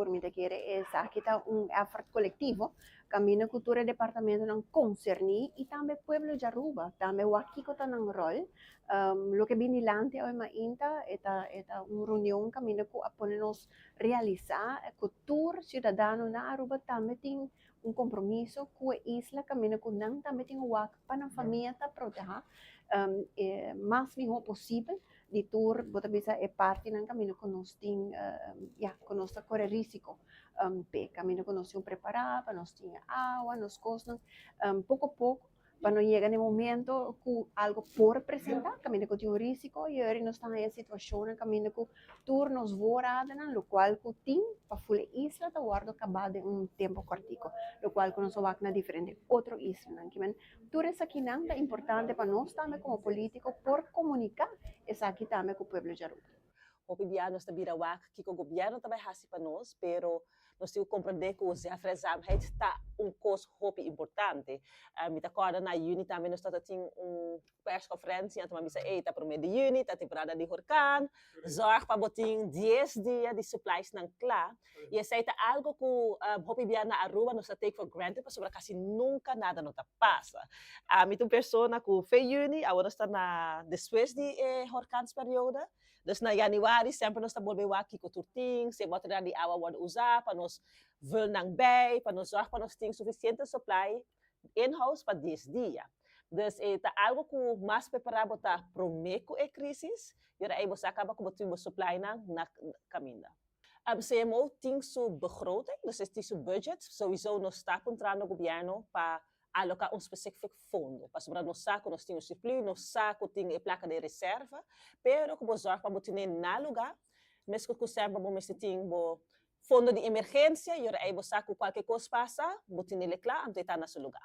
por mim de querer essa kita effort coletivo caminho cultura departamento não concerni e também pueblo de Aruba também o aqui kota ng rol lo que binilante hoy mainta eta reunião caminho ku aponenos realizar cultura cidadano na Aruba também tem compromisso com a isla caminho ku nang também tem o wak para a família ta proteger mais melhor possível di tour bota bisa é parte ng caminho que nós tem que nós corre risco pe caminho que nós temos preparar para nós ter água nós costas pouco a pouco para não chegar no momento que algo por apresentar caminho que tem um risco e aí nós estamos em situação caminho que tour nos vorada no qual que tem para full isla tá guardo acabado em tempo curtico lo qual que nós vai na diferente outro isla que men tour essa aqui não é importante para nós também como político por comunicar essa aqui também com o povo de Aruba. Hopidianos na birawak, que o governo também hasi para nós, pero nós temos que compreender que os afresamheid está custo hopi importante. Me acorda na Juni também nós temos press conferência, então misa está por meio de Juni, tá temporada de huracán, zorg para botin 10 dias de supplies ng kla, e essa é algo que hopi na Aruba nós take for granted, mas sobre kasi nunca nada não tá passa. Então pessoa que foi Juni, agora está na depois de huracãs período. Dus na Januari, sempre nós estamos aqui com turting, se material de água word usar, para nós ver ng bay, para nós para nós ter suficiente supply in-house para 10 dias. Dus tá algo que mais preparado para promeco e crisis, e aí você acaba com o supply na caminho. CMO tem sua begroting, dus tem seu budget, sowieso nós está contrando o governo para alocar específico fundo. Para sobrar no saco, nós temos surplus, no saco tem a placa de reserva, pero como zorg para botar na lugar, mesmo que o serva bom mesmo tem fundo de emergência, e aí você saco qualquer coisa passa, botar nele claro, então está no seu lugar.